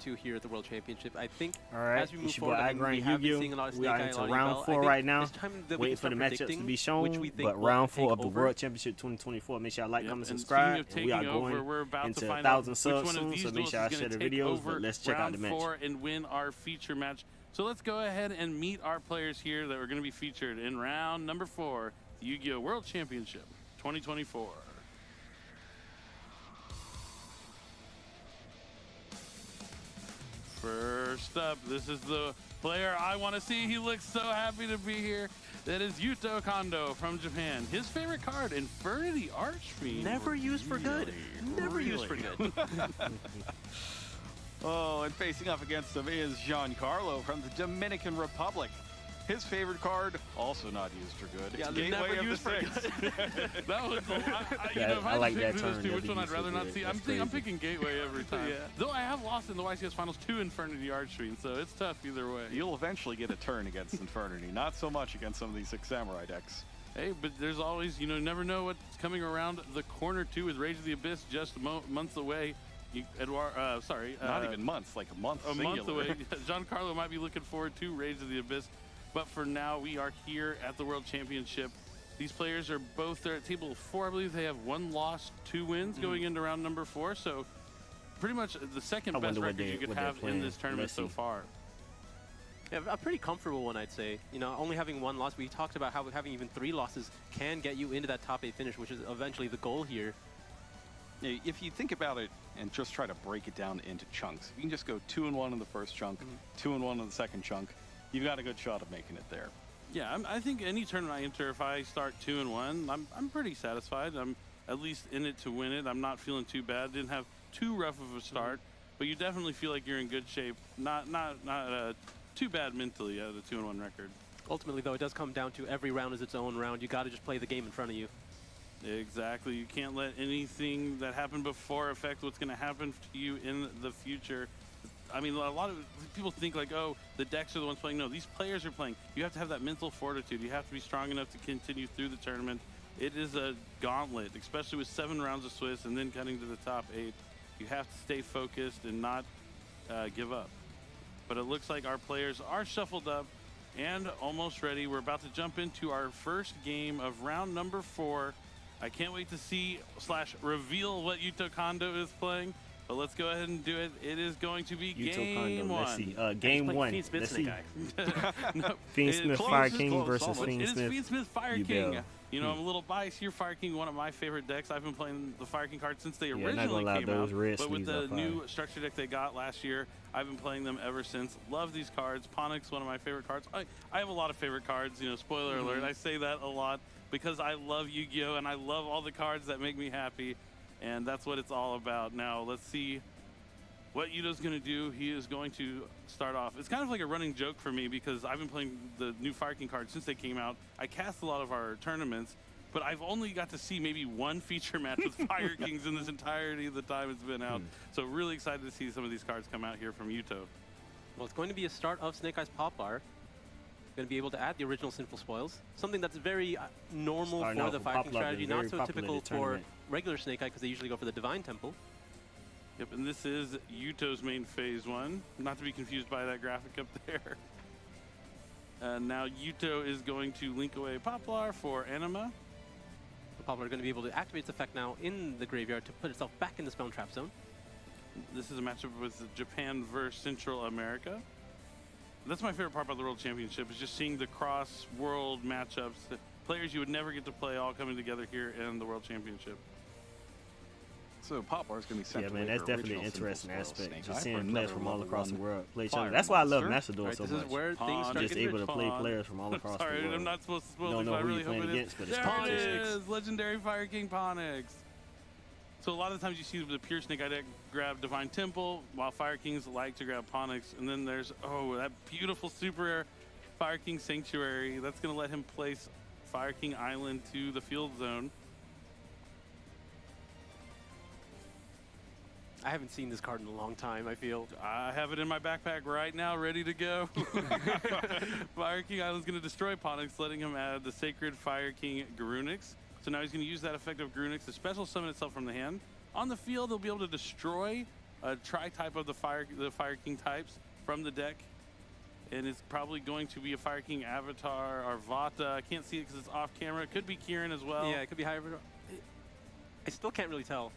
2 here at the World Championship. I think All right, as we move it's your forward, boy, I mean, we have been seeing a lot of We Snake are Eye, a into lot of round Yubel. 4 I think right now. it's time that we Waiting can for the start matchups to predicting be which shown. we think But will round 4 take of the over. World Championship 2024. Make sure y'all like, comment, And subscribe. speaking of We are taking over, going we're about into to find 1,000 out subs which one of soon, these so make duels sure is I going share to the take videos. over But let's check out round the match. 4 and win our feature match. So let's go ahead and meet our players here that are going to be featured in round number 4, the Yu-Gi-Oh! World Championship 2024. First up, this is the player I want to see. He looks so happy to be here. That is Yuto Kondo from Japan. His favorite card, Infernity Archfiend. Never used for good. Never used for good. Oh, and facing up against him is Giancarlo from the Dominican Republic. His favorite card, also not used for good. Yeah, It's Gateway never of used the for Six. That was you Yeah, know, if I I like had to that pick those term, two, never which one I'd used rather for not good. see? That's I'm crazy. picking Gateway every time. Yeah. Though I have lost in the YCS Finals to Infernity Archfiend, so it's tough either way. You'll eventually get a turn against Infernity, not so much against some of these 6 Samurai decks. Hey, but there's always, you know, never know what's coming around the corner too with Rage of the Abyss just months away. Not even months, like a month. A singular. month away. Giancarlo might be looking forward to Rage of the Abyss. But for now, we are here at the World Championship. These players are both there at table 4. I believe they have 1 loss, 2 wins going into round number 4. So pretty much the second best record you could have in this tournament so far. Yeah, a pretty comfortable one, I'd say. You know, only having 1 loss. We talked about how having even 3 losses can get you into that top 8 finish, which is eventually the goal here. If you think about it and just try to break it down into chunks, you can just go 2-1 in the first chunk, 2-1 in the second chunk. You've got a good shot of making it there. Yeah, I think any tournament I enter, if I start 2-1, I'm pretty satisfied. I'm at least in it to win it. I'm not feeling too bad. Didn't have too rough of a start, but you definitely feel like you're in good shape. Not too bad mentally out of the 2-1 record. Ultimately, though, it does come down to every round is its own round. You got to just play the game in front of you. Exactly. You can't let anything that happened before affect what's going to happen to you in the future. I mean, a lot of people think like, oh, the decks are the ones playing. No, these players are playing. You have to have that mental fortitude. You have to be strong enough to continue through the tournament. It is a gauntlet, especially with 7 rounds of Swiss and then cutting to the top 8. You have to stay focused and not give up. But it looks like our players are shuffled up and almost ready. We're about to jump into our first game of round number 4. I can't wait to see / reveal what Yuto Kondo is playing. But let's go ahead and do it. It is going to be game 1. Let's see. Game 1. Fiend Smith, Let's Snake see. Eye. Fiend Smith, Fire King versus Fiend It is Smith. Fiend Smith, Fire Yubel. King. You know, I'm a little biased here. Fire King, one of my favorite decks. I've been playing the Fire King cards since they not originally gonna lie, came those out. red But with sleeves the are new fire. structure deck they got last year, I've been playing them ever since. Love these cards. Ponix, one of my favorite cards. I have a lot of favorite cards. You know, spoiler alert. I say that a lot because I love Yu-Gi-Oh! And I love all the cards that make me happy. And that's what it's all about. Now, let's see what Yuto's going to do. He is going to start off. It's kind of like a running joke for me because I've been playing the new Fire King cards since they came out. I cast a lot of our tournaments, but I've only got to see maybe 1 feature match with Fire Kings in this entirety of the time it's been out. So really excited to see some of these cards come out here from Yuto. Well, it's going to be a start of Snake Eye's Poplar. Going to be able to add the original Sinful Spoils. Something that's very normal Starting for out the with Fire King Poplar, strategy. very Not so popular in typical the for tournament. regular Snake Eye because they usually go for the Divine Temple. Yep, and this is Yuto's main phase 1. Not to be confused by that graphic up there. Now Yuto is going to link away Poplar for Anima. The Poplar are going to be able to activate its effect now in the graveyard to put itself back in the Spell and Trap zone. This is a matchup with Japan versus Central America. That's my favorite part about the World Championship is just seeing the cross-world matchups. The players you would never get to play all coming together here in the World Championship. So Poplar is going to be sent Yeah, away man, that's for definitely an original interesting Sinful Spoils, aspect. Snake Just Eye, seeing for players another from all level across the 1 world play each Fire other. That's why I love Monster. Matador Right, so this much. is where things start Just getting able to play Pawn. players from all across the Sorry, world. I'm not supposed to spoil Don't things, know but I who really you're hope playing it is. against, but it's There competition. it is! Legendary Fire King Ponix. So a lot of the times you see the pure Snake Eye deck grab Divine Temple, while Fire Kings like to grab Ponix. And then there's, oh, that beautiful super rare Fire King Sanctuary. That's going to let him place Fire King Island to the field zone. I haven't seen this card in a long time, I feel. I have it in my backpack right now, ready to go. Fire King Island's going to destroy Ponix, letting him add the Sacred Fire King Garunix. So now he's going to use that effect of Garunix to special summon itself from the hand. On the field, he'll be able to destroy a tri-type of the Fire King types from the deck. And it's probably going to be a Fire King Avatar or Vata. I can't see it because it's off camera. It could be Kieran as well. Yeah, it could be hybrid. I still can't really tell.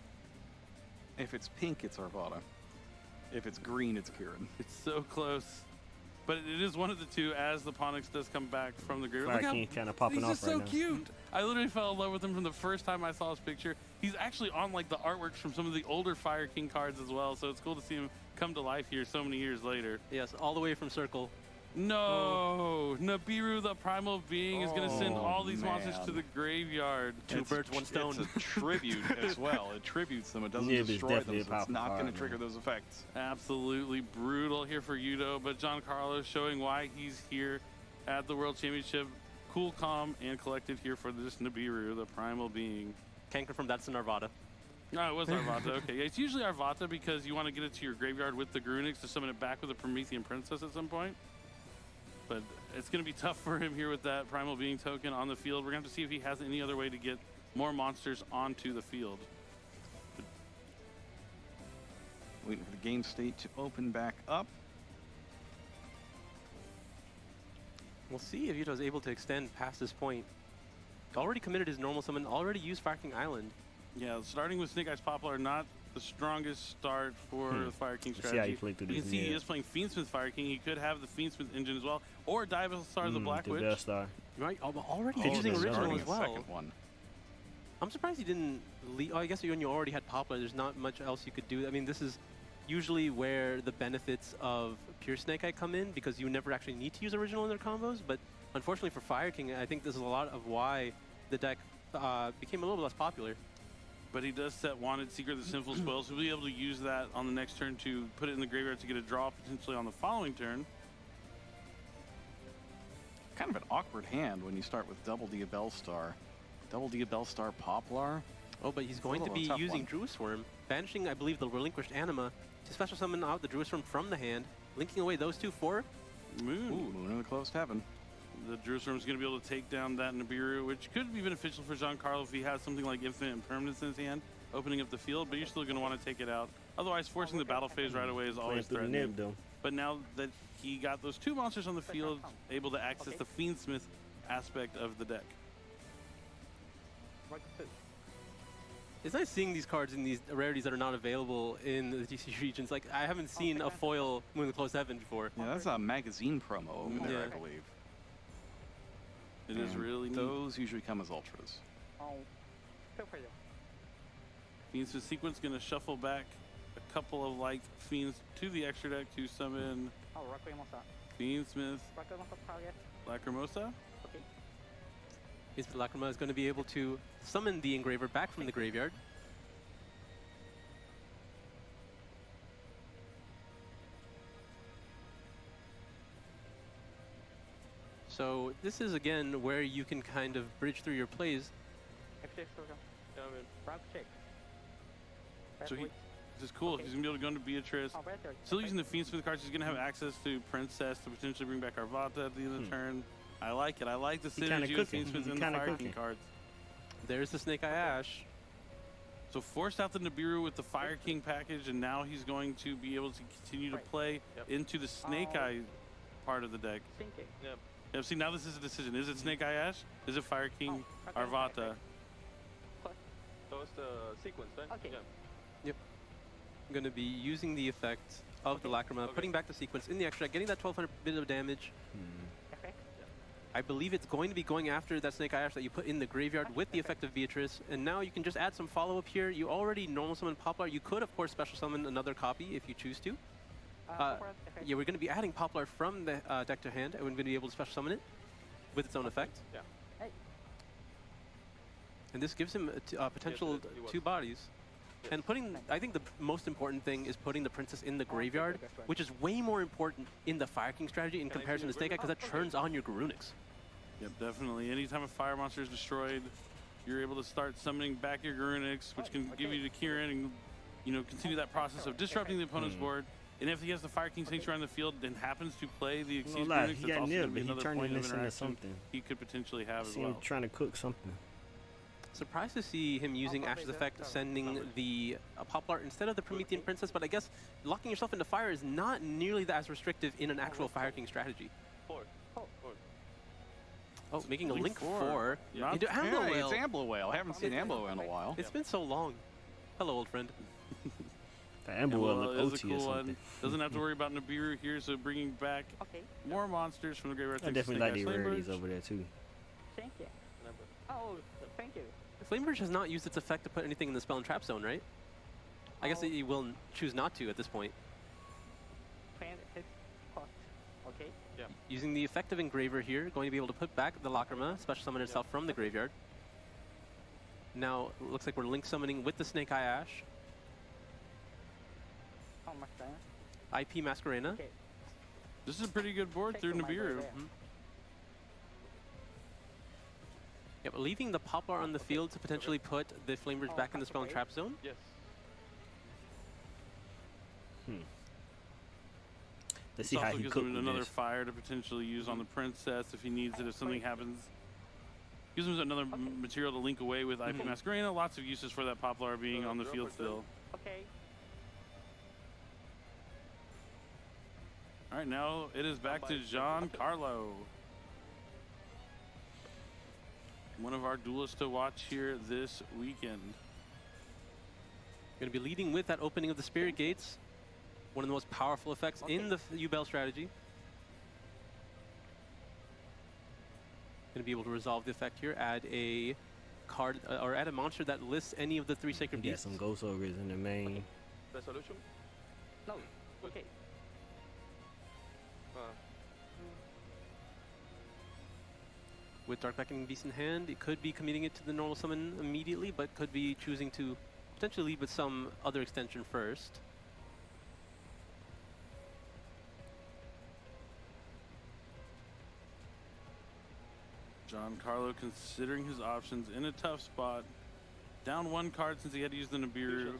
If it's pink, it's Arvada. If it's green, it's Kieran. It's so close. But it is one of the two as the Ponix does come back from the grave. Fire King kind of popping he's off just right so now. cute. I literally fell in love with him from the first time I saw his picture. He's actually on like the artworks from some of the older Fire King cards as well. So it's cool to see him come to life here so many years later. Yes, all the way from Circle. No, Nibiru, the primal being, is going to send all these monsters to man. the graveyard. Two birds, one stone. It's a tribute as well. It tributes them. It doesn't Nib is destroy them. definitely a So it's powerful not going card, to trigger man. those effects. Absolutely brutal here for Yugioh, but Giancarlo showing why he's here at the World Championship. Cool, calm, and collected here for this Nibiru, the primal being. Can't confirm that's an Arvada. No, it was Arvata. Okay, yeah, it's usually Arvata because you want to get it to your graveyard with the Grunix to summon it back with a Promethean Princess at some point. But it's going to be tough for him here with that Primal Being token on the field. We're going to have to see if he has any other way to get more monsters onto the field. Waiting for the game state to open back up. We'll see if Yugioh is able to extend past this point. Already committed his normal summon, already used Fire King Island. Yeah, starting with Snake Eyes Poplar, not the strongest start for the Fire King Let's see how strategy. you play through You these can see he nibs. is playing Fiendsmith Fire King. He could have the Fiendsmith engine as well, or Divastar the Black the Witch. Bell Star. Right, already Pitch using is original already as a well. second one. I'm surprised he didn't lead. Oh, I guess when you already had Poplar, there's not much else you could do. I mean, this is usually where the benefits of Pure Snake Eye come in because you never actually need to use original in their combos. But unfortunately for Fire King, I think this is a lot of why the deck became a little less popular. But he does set Wanted Secret the Sinful Spoil, so he'll be able to use that on the next turn to put it in the graveyard to get a draw potentially on the following turn. Kind of an awkward hand when you start with double Diabell Star. Double Diabell Star Poplar. Oh, but he's going to little be tough using one. Druid Swarm, banishing, I believe, the Relinquished Anima to special summon out the Druid Swarm from the hand, linking away those two for Moon. Ooh, Moon in the closed heaven. The Jerusalem is going to be able to take down that Nibiru, which could be beneficial for Giancarlo if he has something like Infinite Impermanence in his hand, opening up the field, but you're still going to want to take it out. Otherwise, forcing the battle phase right away is Playing always through the threatening. nib, though. But now that he got those two monsters on the field, able to access the Fiendsmith aspect of the deck. It's nice seeing these cards in these rarities that are not available in the DC regions. Like, I haven't seen a foil Moon in the Closed Heaven before. Yeah, that's a magazine promo over there, Yeah. I believe. It is And really neat. those usually come as ultras. Fiendsmith Sequence going to shuffle back a couple of like Fiends to the extra deck to summon Fiendsmith Lacrimosa. Is Lacrima is going to be able to summon the Engraver back from the graveyard. So this is again where you can kind of bridge through your plays. So this is cool. He's going to be able to go into Beatrice. Still using the Fiendsmith cards, he's going to have access to Princess to potentially bring back Arvata at the end of the turn. I like it. I like the kinda synergy of cooking. Fiendsmith He and the kinda Fire King cooking. cards. There's the Snake Eye Ash. So forced out the Nibiru with the Fire King package, and now he's going to be able to continue to play into the Snake Eye part of the deck. Yeah, see, now this is a decision. Is it Snake Eye Ash? Is it Fire King Arvata? So it's the sequence, right? Yeah. I'm going to be using the effect of the Lacrima, putting back the sequence in the extra, getting that 1200 bit of damage. I believe it's going to be going after that Snake Eye Ash that you put in the graveyard with the effect of Beatrice. And now you can just add some follow-up here. You already normal summon Poplar. You could, of course, special summon another copy if you choose to. Yeah, we're going to be adding Poplar from the deck to hand, and we're going to be able to special summon it with its own effect. Yeah. And this gives him a potential Yes, it was. two bodies. And putting, I think the most important thing is putting the Princess in the graveyard, which is way more important in the Fire King strategy in comparison to Snake Eye, because that turns on your Garunix. Yep, definitely. Anytime a fire monster is destroyed, you're able to start summoning back your Garunix, which can give you to Kieran and, you know, continue that process of disrupting the opponent's board. And if he has the Fire King Sanctuary on the field and happens to play the Exceed lie, Garunix, he that's got also going nibbed, to be but he another turned point of this into interaction something. he could potentially have as See well. him trying to cook something. Surprised to see him using Ash's effect, sending the Poplar instead of the Promethean Princess, but I guess locking yourself into fire is not nearly as restrictive in an actual Fire King strategy. Oh, making a Link 4 into Amber Yeah, Whale. it's Amber Whale. I haven't seen Amber Whale in a while. It's been so long. Hello, old friend. The Amber will look is a OT cool or something. one. Doesn't have to worry about Nibiru here, so bringing back more monsters from the Graveyard. I definitely like the rarities over there too. Thank you. Oh, thank you. Flameverge has not used its effect to put anything in the spell and trap zone, right? I guess he will choose not to at this point. Okay. Yeah. Using the effective Engraver here, going to be able to put back the Lacrima, special summon itself from the graveyard. Now, it looks like we're link summoning with the Snake Eye Ash. How much time? IP Masquerena. Okay. This is a pretty good board through Nibiru. Yeah, but leaving the Poplar on the field to potentially put the Flameverge back in the spell and trap zone. Yes. Let's see how Also he gives cooked him with another this. fire to potentially use on the Princess if he needs it, if something happens. Gives him another material to link away with IP Masquerena. Lots of uses for that Poplar being on the field still. Okay. All right, now it is back to Giancarlo. One of our duelists to watch here this weekend. Going to be leading with that opening of the Spirit Gates. One of the most powerful effects in the Yubel strategy. Going to be able to resolve the effect here. Add a card or add a monster that lists any of the 3 sacred He got beasts. some Ghost Ogres in the main. Resolution? No. Okay. With Dark Beckoning Beast in hand, it could be committing it to the normal summon immediately, but could be choosing to potentially lead with some other extension first. Giancarlo considering his options in a tough spot. Down 1 card since he had to use the Nibiru,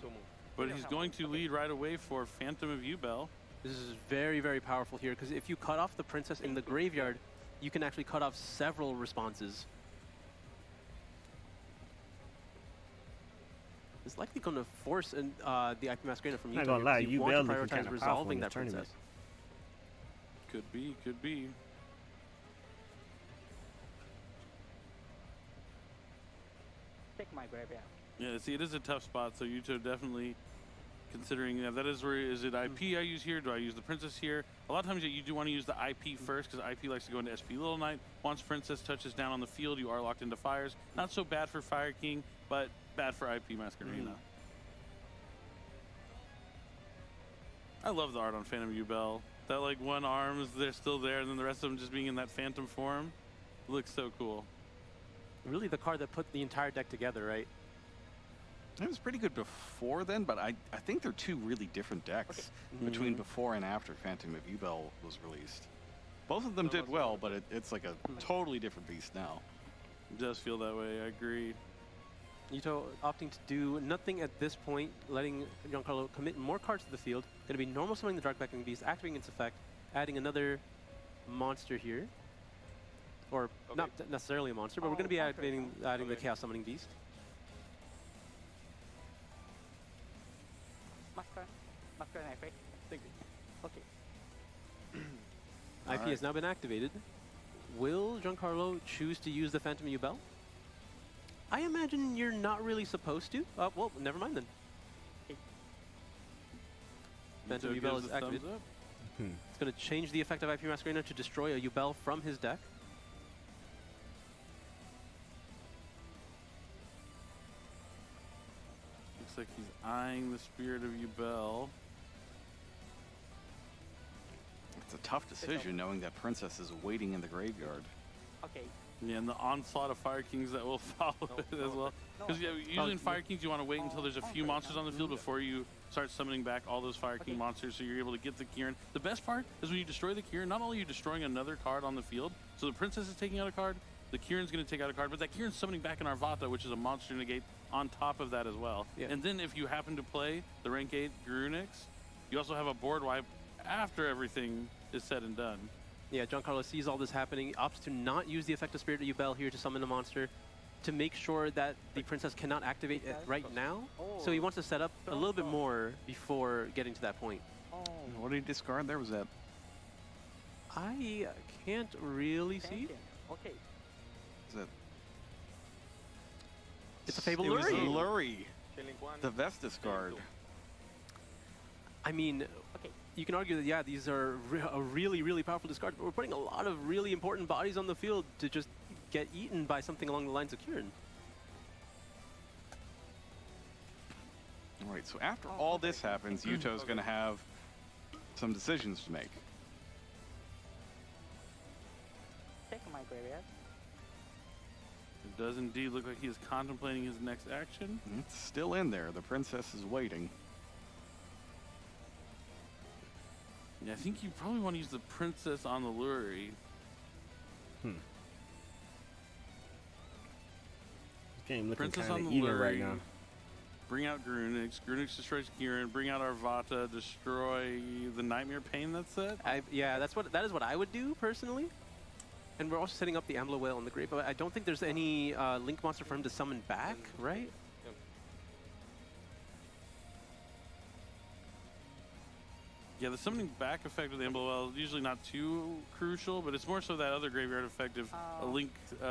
but he's going to lead right away for Phantom of Yubel. This is very, very powerful here, because if you cut off the Princess in the graveyard, you can actually cut off several responses. It's likely going to force the IP Masquerena from you. Not gonna lie, you you want to looking prioritize kinda powerful resolving in that this tournament. Princess. Could be, could be. Take my graveyard. Yeah, see, it is a tough spot, so Yugioh definitely considering that is where, is it IP I use here? Do I use the Princess here? A lot of times you do want to use the IP first, because IP likes to go into SP Little Knight. Once Princess touches down on the field, you are locked into fires. Not so bad for Fire King, but bad for IP Masquerena. I love the art on Phantom Yubel. That like 1 arms, they're still there, and then the rest of them just being in that phantom form. It looks so cool. Really the card that put the entire deck together, right? It was pretty good before then, but I think they're 2 really different decks between before and after Phantom of Yubel was released. Both of them did well, but it's like a totally different beast now. It does feel that way, I agree. Yugioh opting to do nothing at this point, letting Giancarlo commit more cards to the field. Going to be normal summoning the Dark Beckoning Beast, activating its effect, adding another monster here. Or not necessarily a monster, but we're going to be adding the Chaos Summoning Beast. Master effect. Thank you. Okay. IP has now been activated. Will Giancarlo choose to use the Phantom Yubel? I imagine you're not really supposed to. Well, never mind then. Phantom Yugioh Yubel gives is a thumbs activated. up. It's going to change the effect of IP Masquerena to destroy a Yubel from his deck. Looks like he's eyeing the Spirit of Yubel. It's a tough decision knowing that Princess is waiting in the graveyard. Okay. Yeah, and the onslaught of Fire Kings that will follow it as well. Because usually in Fire Kings, you want to wait until there's a few monsters on the field before you start summoning back all those Fire King monsters, so you're able to get the Kieran. The best part is when you destroy the Kieran, not only are you destroying another card on the field, so the Princess is taking out a card, the Kieran's going to take out a card, but that Kieran's summoning back an Arvata, which is a monster negate on top of that as well. Yeah. And then if you happen to play the rank 8 Garunix, you also have a board wipe after everything is said and done. Yeah, Giancarlo sees all this happening, opts to not use the effect of Spirit of Yubel here to summon a monster. to make sure that the princess cannot activate it right now. So he wants to set up a little bit more before getting to that point. What did he discard there? Was that? I can't really see. Is that? It's a Fable It was a Lurie. Lurie. Killing one. The Vest discard. I mean, you can argue that, yeah, these are a really, really powerful discard, but we're putting a lot of really important bodies on the field to just get eaten by something along the lines of Kieran. All right, so after all this happens, Yugioh's going to have some decisions to make. Check my graveyard. It does indeed look like he is contemplating his next action. It's still in there. The princess is waiting. Yeah, I think you probably want to use the princess on the Lurie. Game looking Princess kind on of the even Lurie. right now. Bring out Grunix. Grunix destroys Kieran. Bring out Arvata. Destroy the Nightmare Pain. That's it. Yeah, that is what I would do personally. And we're also setting up the Ambler Whale on the grave, but I don't think there's any Link monster for him to summon back, right? Yeah, the summoning back effect with the Ambler Whale is usually not too crucial, but it's more so that other graveyard effect if a Link 3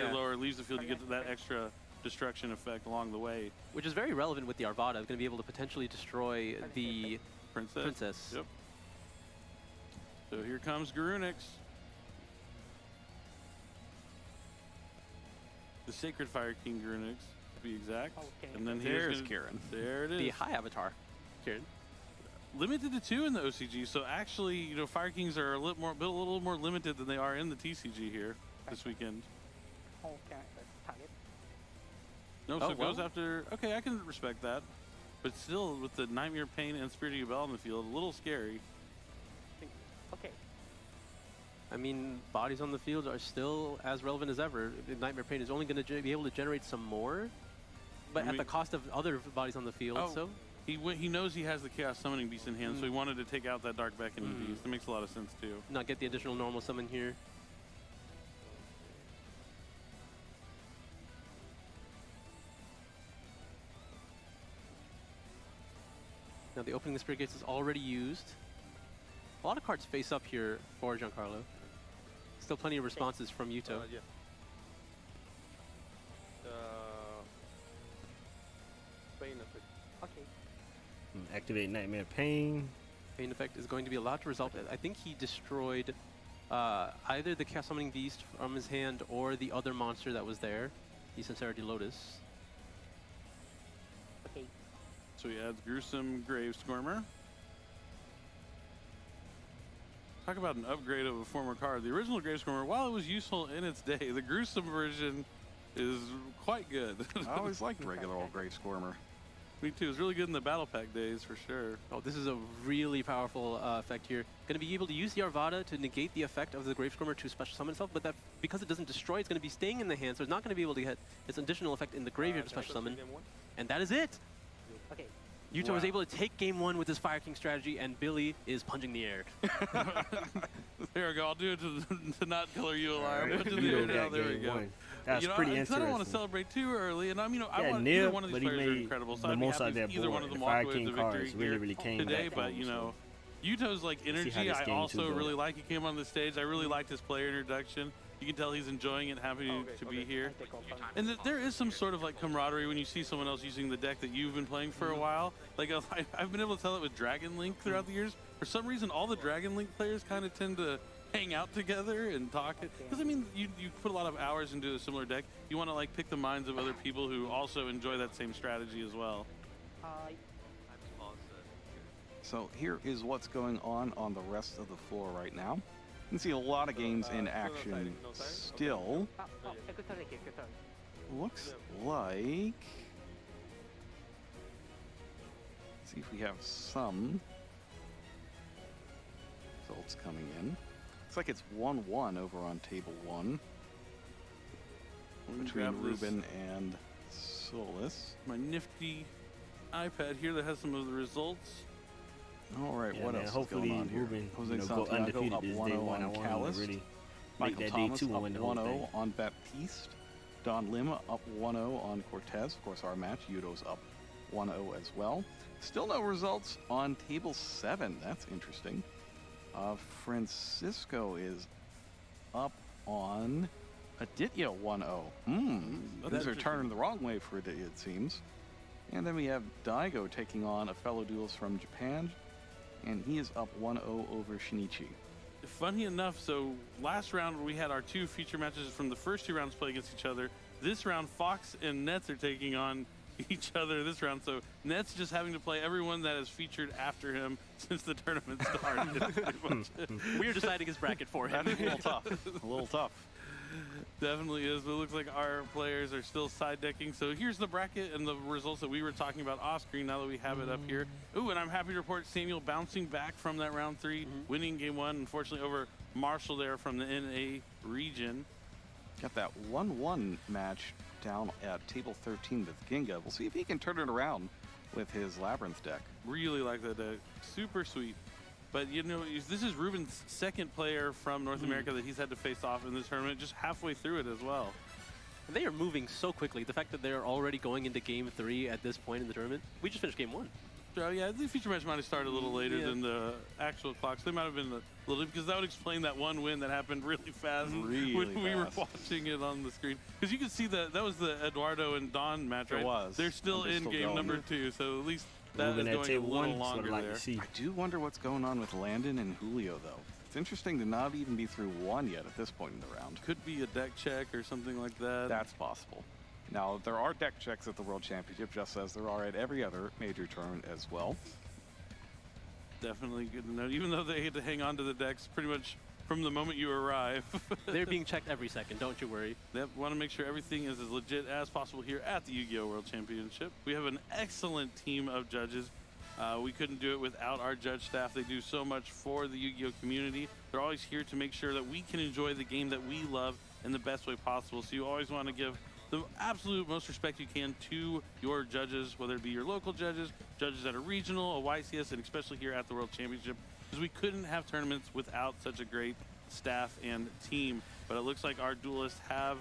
or lower leaves the field, you get that extra destruction effect along the way. Which is very relevant with the Arvada. Going to be able to potentially destroy the princess. Yep. So here comes Grunix. The Sacred Fire King Grunix, to be exact. And then There's Kieran. There it is. The high avatar, Kieran. Limited to 2 in the OCG, so actually, you know, Fire Kings are a little more limited than they are in the TCG here this weekend. Target. No, so it goes well. after. Okay, I can respect that, but still, with the Nightmare Pain and Spirit of Yubel in the field, a little scary. Okay. I mean, bodies on the field are still as relevant as ever. Nightmare Pain is only going to be able to generate some more, but at the cost of other bodies on the field. Oh. So He knows he has the Chaos Summoning Beast in hand, so he wanted to take out that Dark Beckoning Beast. That makes a lot of sense too. not get the additional normal summon here. Now the opening the Spirit Gates is already used. A lot of cards face up here for Giancarlo. Still plenty of responses from Yugioh. Yeah. Pain effect. Okay. Activate Nightmare Pain. Pain effect is going to be allowed to resolve. I think he destroyed either the Chaos Summoning Beast from his hand or the other monster that was there, the Sincerity Lotus. Okay. So he adds Gruesome Grave Squirmer. Talk about an upgrade of a former card. The original Grave Squirmer, while it was useful in its day, the gruesome version is quite good. I always liked regular old Grave Squirmer. Me too. It was really good in the Battle Pack days for sure. Oh, this is a really powerful effect here. Going to be able to use the Arvada to negate the effect of the Grave Squirmer to special summon itself, but that because it doesn't destroy, it's going to be staying in the hand, so it's not going to be able to get its additional effect in the graveyard to special summon. And that is it! Okay. Yugioh was able to take game 1 with his Fire King strategy, and Billy is punching the air. There we go. I'll do it to not color you a liar. Alright, Put to the Yugioh air now. got There we game go. one. That's You know, pretty because I don't want to interesting. celebrate too early, and I want Nib, either one of these but he players are made incredible. So the I'd be most out happy of if that either one board. of them The walk Fire away with King the victory cards here really came today. back But home, you know, so. Yugioh's like how energy. this I game also two really goes. like. He came on the stage. I really liked his player introduction. You can tell he's enjoying it, happy to be here. Take off on. And there is some sort of like camaraderie when you see someone else using the deck that you've been playing for a while. Like I've been able to tell it with Dragon Link throughout the years. For some reason, all the Dragon Link players kind of tend to hang out together and talk. Because I mean, you put a lot of hours into a similar deck. You want to like pick the minds of other people who also enjoy that same strategy as well. So here is what's going on the rest of the floor right now. You can see a lot of games in action still. Looks like... Let's see if we have some results coming in. Looks like it's 1-1 over on table 1 between Grab this- Ruben and Solus. My nifty iPad here that has some of the results. All right, Yeah, what man, else hopefully is going on here? Ruben, Jose go Santiago undefeated up this 1-0 day one. I on want him Calist. to really make Michael that day Thomas 2 and up win the whole 1-0 thing. on Baptiste. Don Lim up 1-0 on Cortez. Of course, our match, Yugioh's up 1-0 as well. Still no results on table 7. That's interesting. Francisco is up on Aditya 1-0. Things are turning the wrong way for Aditya, it seems. And then we have Daigo taking on a fellow duelist from Japan, and he is up 1-0 over Shinichi. Funny enough, so last round we had our 2 feature matches from the first 2 rounds play against each other. This round, Fox and Nets are taking on each other this round. So Nets just having to play everyone that is featured after him since the tournament started. We're deciding his bracket for him. That's a little tough. A little tough. Definitely is, but it looks like our players are still side decking. So here's the bracket and the results that we were talking about off screen now that we have it up here. Ooh, and I'm happy to report Samuel bouncing back from that round 3, winning game 1, unfortunately over Marshall there from the NA region. Got that 1-1 match down at table 13 with Ginga. We'll see if he can turn it around with his Labyrinth deck. Really like that deck. Super sweet. But, you know, this is Ruben's second player from North America that he's had to face off in this tournament, just halfway through it as well. And they are moving so quickly. The fact that they're already going into game 3 at this point in the tournament. We just finished game 1. So, yeah, the feature match might have started a little later than the actual clocks. They might have been a little, because that would explain that one win that happened really fast when we were watching it on the screen. Because you could see that was the Eduardo and Don match, right? It was. They're still in game number 2, so at least that is going a little longer there. I do wonder what's going on with Landon and Julio, though. It's interesting to not even be through 1 yet at this point in the round. Could be a deck check or something like that. That's possible. Now, there are deck checks at the World Championship, just as there are at every other major tournament as well. Definitely good to know. Even though they had to hang on to the decks pretty much from the moment you arrive. They're being checked every second, don't you worry. They want to make sure everything is as legit as possible here at the Yu-Gi-Oh! World Championship. We have an excellent team of judges. We couldn't do it without our judge staff. They do so much for the Yu-Gi-Oh! Community. They're always here to make sure that we can enjoy the game that we love in the best way possible. So you always want to give the absolute most respect you can to your judges, whether it be your local judges, judges at a regional, a YCS, and especially here at the World Championship, because we couldn't have tournaments without such a great staff and team. But it looks like our duelists have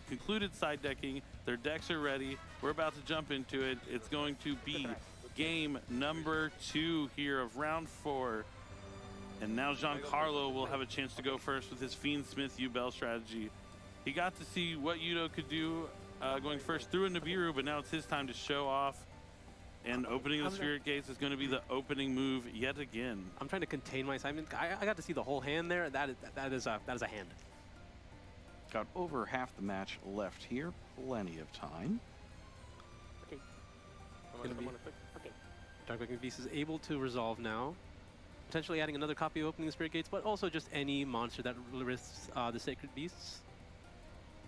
concluded side decking. Their decks are ready. We're about to jump into it. It's going to be game number 2 here of round 4. And now Giancarlo will have a chance to go first with his Fiend Smith Yubel strategy. He got to see what Yugioh could do going first through a Nibiru, but now it's his time to show off. And opening the Spirit Gates is going to be the opening move yet again. I'm trying to contain my excitement. I got to see the whole hand there. That is a hand. Got over half the match left here. Plenty of time. Okay. Okay. Dark Viking Beast is able to resolve now. Potentially adding another copy of Opening the Spirit Gates, but also just any monster that risks the Sacred Beasts.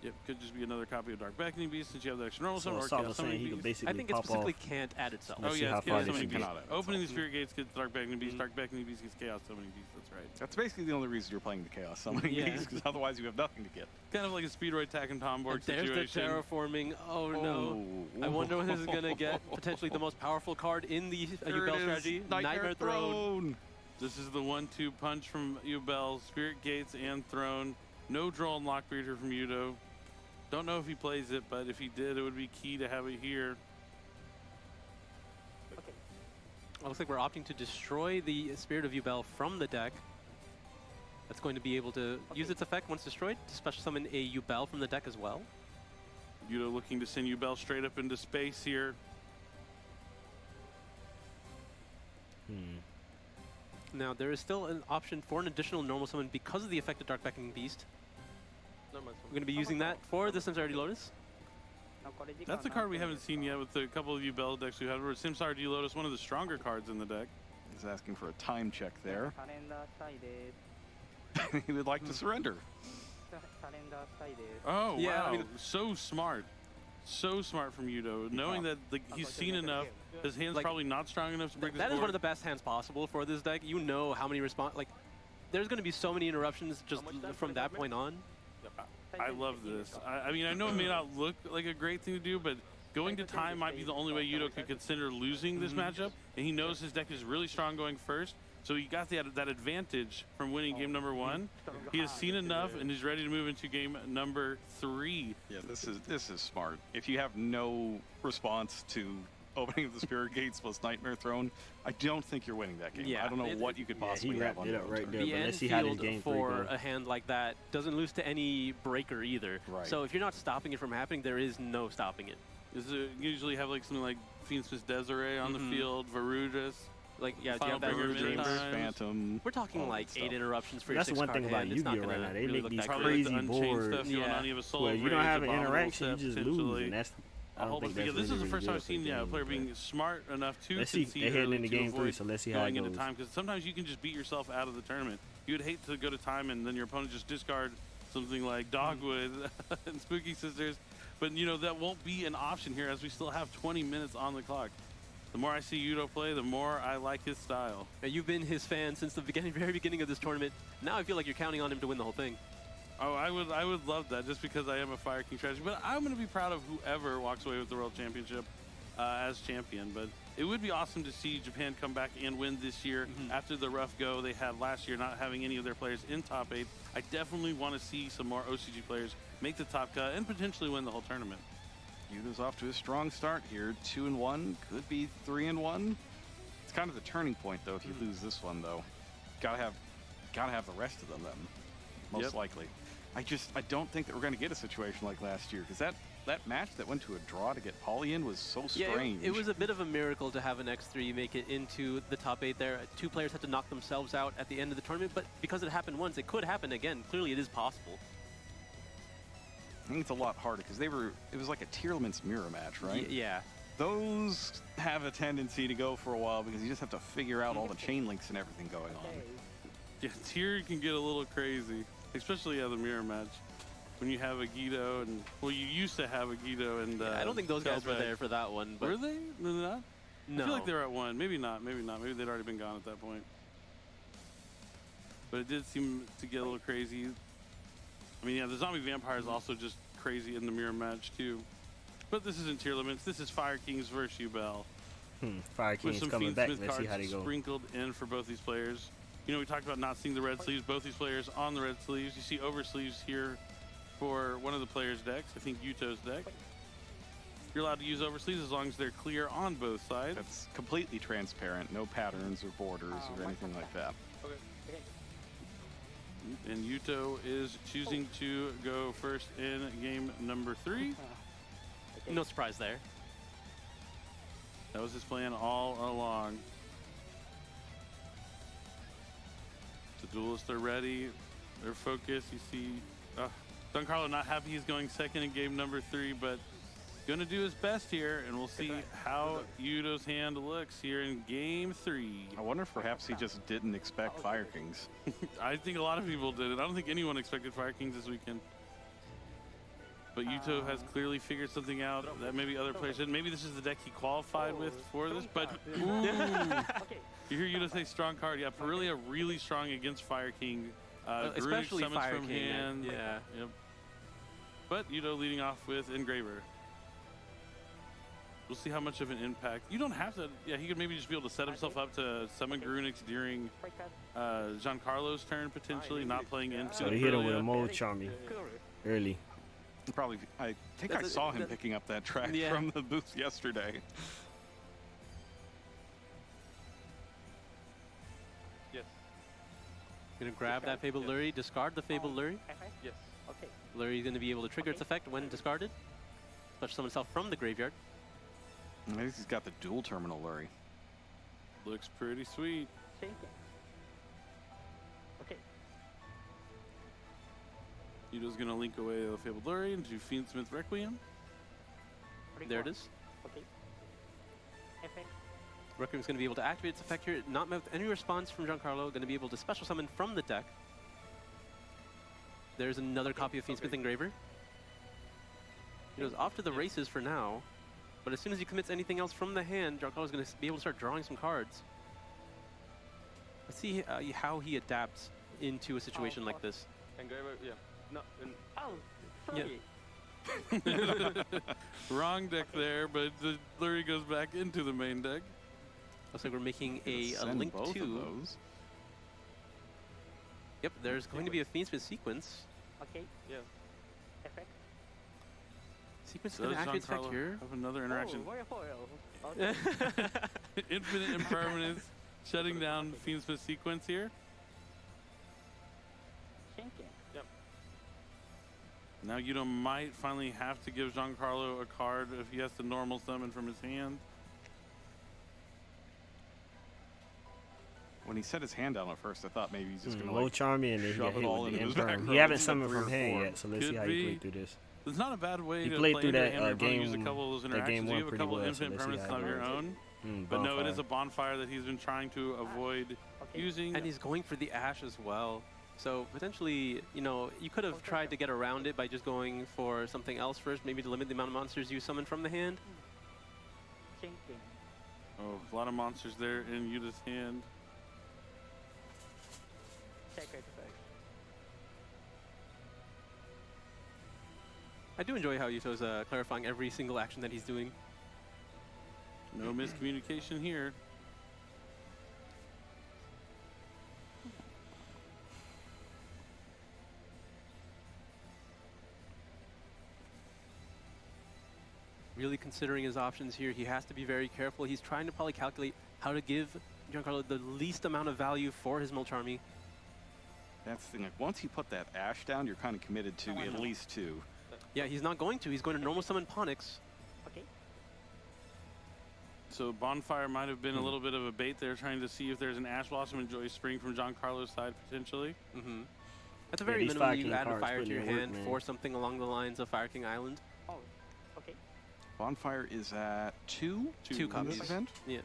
Yep, could just be another copy of Dark Beckoning Beast since you have the extra normal summon or Saul Chaos was saying Summoning he could Beast. basically I think it pop specifically off. can't add itself. Oh see yeah, how it's far Chaos they Summoning can Beast. get. Opening the Spirit Gates gets Dark Beckoning Beast, Dark Beckoning Beast gets Chaos Summoning Beast, that's right. That's basically the only reason you're playing the Chaos Summoning Beast, because otherwise you have nothing to get. Kind of like a Speedroid Tack and Tomborg And there's situation. the terraforming. Oh no. I wonder when this is going to get potentially the most powerful card in the Yubel strategy. Nightmare Throne. This is the 1-2 punch from Yubel, Spirit Gates and Throne. No draw and Lockbreaker from Yugioh. Don't know if he plays it, but if he did, it would be key to have it here. Okay. It looks like we're opting to destroy the Spirit of Yubel from the deck. That's going to be able to use its effect once destroyed to special summon a Yubel from the deck as well. Yugioh looking to send Yubel straight up into space here. Now, there is still an option for an additional normal summon because of the effect of Dark Beckoning Beast. We're going to be using that for the Samsara Lotus. That's a card we haven't seen yet with the couple of Yubel decks we've had. Samsara Lotus, one of the stronger cards in the deck. He's asking for a time check there. He would like to surrender. Oh, yeah, wow. I mean, so smart. So smart from Yugioh. Knowing that he's seen enough, his hand's probably not strong enough to break this That is board. one of the best hands possible for this deck. You know how many there's going to be so many interruptions just from that point on. I love this. I mean, I know it may not look like a great thing to do, but going to time might be the only way Yugioh could consider losing this matchup. And he knows his deck is really strong going first. So he got that advantage from winning game number 1. He has seen enough and is ready to move into game number 3. Yeah, this is smart. If you have no response to opening of the Spirit Gates plus Nightmare Throne, I don't think you're winning that game. Yeah, I don't know what you could he possibly have wrapped on it your up own right turn. there. The but end let's see how this field game for goes. a hand like that doesn't lose to any breaker either. Right. So if you're not stopping it from happening, there is no stopping it. Usually have like something like Fiendsmith Desiree on the field, Varujas. Like, yeah, do you Final have that Bringer many Chambers, times? Phantom. We're talking all like that 8 stuff. interruptions for your That's the 6 one card thing about hand. It's not Yu-Gi-Oh right gonna now. They really make look these that Probably great. like crazy the Unchained boards. stuff. You Yeah. don't have a solo Well, you don't rage, have an abominable interaction, you step, just potentially. lose, and that's. I don't think that's This is the really first time good I've for seen the a game, player but being smart enough to let's see. concede They're heading early into to game 3, avoid so let's see how it going into goes. time, because sometimes you can just beat yourself out of the tournament. You would hate to go to time and then your opponent just discard something like Dogwood and Spooky Sisters, but you know that won't be an option here as we still have 20 minutes on the clock. The more I see Yugioh play, the more I like his style. And you've been his fan since the very beginning of this tournament. Now I feel like you're counting on him to win the whole thing. Oh, I would love that just because I am a Fire King strategy. But I'm going to be proud of whoever walks away with the World Championship as champion. But it would be awesome to see Japan come back and win this year after the rough go they had last year, not having any of their players in top 8. I definitely want to see some more OCG players make the top cut and potentially win the whole tournament. Yugioh's off to a strong start here. 2-1, could be 3-1. It's kind of the turning point though. If you lose this one though, gotta have the rest of them then, most likely. I don't think that we're going to get a situation like last year, because that match that went to a draw to get Pauly in was so strange. Yeah, it was a bit of a miracle to have an X3 make it into the top 8 there. 2 players had to knock themselves out at the end of the tournament, but because it happened once, it could happen again. Clearly, it is possible. I think it's a lot harder because it was like a Tierlemans mirror match, right? Yeah. Those have a tendency to go for a while because you just have to figure out all the chain links and everything going on. Yeah, Tier can get a little crazy, especially the mirror match. When you have a Guido and, well, you used to have a Guido and I don't think those guys were Kelbeck. there for that one. But Were they? Were they not? No. I feel like they were at 1. Maybe not. Maybe not. Maybe they'd already been gone at that point. But it did seem to get a little crazy. I mean, yeah, the Zombie Vampire is also just crazy in the mirror match, too. But this isn't Tier Limits. This is Fire Kings versus Yubel. Fire With King's some coming back. Fiendsmith Let's see how they cards go. sprinkled in for both these players. You know, we talked about not seeing the red sleeves. Both these players on the red sleeves. You see over sleeves here for one of the players' decks. I think Yuto's deck. You're allowed to use over sleeves as long as they're clear on both sides. That's completely transparent, no patterns or borders or anything like that. And Yuto is choosing to go first in game number 3. No surprise there. That was his plan all along. The duelists are ready. They're focused. You see Giancarlo not happy he's going second in game number 3, but going to do his best here, and we'll see how Yuto's hand looks here in game 3. I wonder if perhaps he just didn't expect Fire Kings. I think a lot of people did it. I don't think anyone expected Fire Kings this weekend. But Yuto has clearly figured something out that maybe other players didn't. Maybe this is the deck he qualified with for this, but ooh. You hear Yuto say strong card. Yeah, Perilia really strong against Fire King. Especially summons Fire from King. hand. Yeah. Yep. But Yuto leading off with Engraver. We'll see how much of an impact. You don't have to. Yeah, he could maybe just be able to set himself up to summon Grunix during Giancarlo's turn, potentially, not playing into So he hit him with a Perilia. Mold Charmy early. Probably, I think I saw him picking up that track from the booth yesterday. Yes. Gonna grab that Fabled Lurie, discard the Fabled Lurie. Yes. Lurie's gonna be able to trigger its effect when discarded. Special summon himself from the graveyard. I think he's got the dual terminal Lurie. Looks pretty sweet. Yuto's gonna link away the Fabled Lurie into Fiendsmith Requiem. There it is. Requiem's going to be able to activate its effect here, not met with any response from Giancarlo. Going to be able to special summon from the deck. There's another copy of Fiendsmith Engraver. He goes off to the races for now, but as soon as he commits anything else from the hand, Giancarlo's going to be able to start drawing some cards. Let's see how he adapts into a situation like this. Engraver, yeah. No, Wrong deck there, but the Lurie goes back into the main deck. Looks like we're making a Send link both of to. those. Yep, there's going to be a Fiendspin sequence. Okay. Yeah. Effect. Sequence is Does going to activate effect Giancarlo here. have another interaction? Oh, royal foil. Okay. Infinite impermanence, shutting down Fiendspin sequence here. Thinking. Yep. Now Yugioh might finally have to give Giancarlo a card if he has to normal summon from his hand. When he set his hand down at first, I thought maybe he's just gonna low like charmy and then he shove got it hit all with the into his imperm. back He row. haven't It's like summoned 3 from or hand 4. yet, so let's Could see how he be. played through this. It's not a bad way He to played play through into that, hand where you probably use a game- couple of those that game interactions. You one have a pretty couple well, so infinite let's see permanents how of he your goes. own. But no, it is a bonfire that he's been trying to avoid Okay. using. And he's going for the Ash as well. So potentially, you know, you could have tried to get around it by just going for something else first, maybe to limit the amount of monsters you summon from the hand. Thinking. Oh, a lot of monsters there in Yugioh's hand. Sacred effect. I do enjoy how Yugioh's clarifying every single action that he's doing. No miscommunication here. Really considering his options here, he has to be very careful. He's trying to probably calculate how to give Giancarlo the least amount of value for his Molcharmy. That's the thing. Like, once you put that Ash down, you're kind of committed to at least 2. Yeah, he's not going to. He's going to normal summon Ponix. Okay. So Bonfire might have been a little bit of a bait there, trying to see if there's an Ash Blossom and Joy Spring from Giancarlo's side potentially. Mm-hmm. At the very these minimum, Fire you King add a cards fire to putting your in work, hand man. for something along the lines of Fire King Island. Oh. Okay. Bonfire is at 2? Two in copies. this event? Yeah.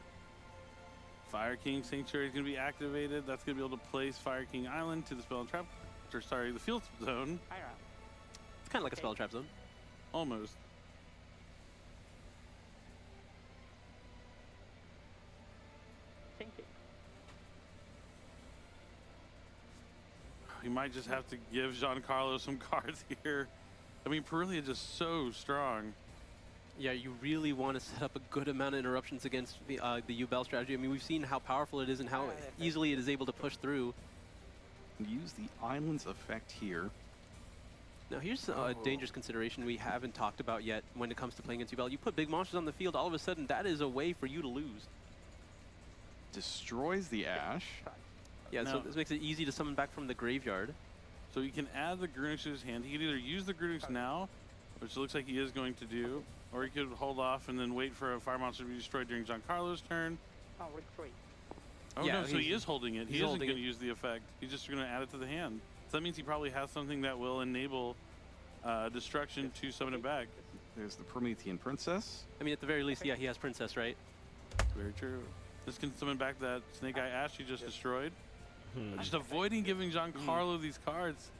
Fire King Sanctuary is going to be activated. That's going to be able to place Fire King Island to the spell and trap, or sorry, the field zone. Higher up. It's kind of like a spell trap zone. Almost. Thinking. You might just have to give Giancarlo some cards here. I mean, Perillia is just so strong. Yeah, you really want to set up a good amount of interruptions against the Yubel strategy. I mean, we've seen how powerful it is and how easily it is able to push through. Use the Islands effect here. Now, here's a dangerous consideration we haven't talked about yet when it comes to playing against Yubel. You put big monsters on the field, all of a sudden, that is a way for you to lose. Destroys the Ash. Yeah, so No. this makes it easy to summon back from the graveyard. So he can add the Grunix to his hand. He can either use the Grunix now, which it looks like he is going to do, or he could hold off and then wait for a fire monster to be destroyed during Giancarlo's turn. Oh, retreat. Oh Yeah, no, so he he's- is holding it. He he's isn't holding going to it. use the effect. He's just going to add it to the hand. So that means he probably has something that will enable destruction to summon it back. There's the Promethean Princess. I mean, at the very least, yeah, he has Princess, right? Very true. This can summon back that Snake Eye Ash he just destroyed. Hmm. Just avoiding giving Giancarlo these cards.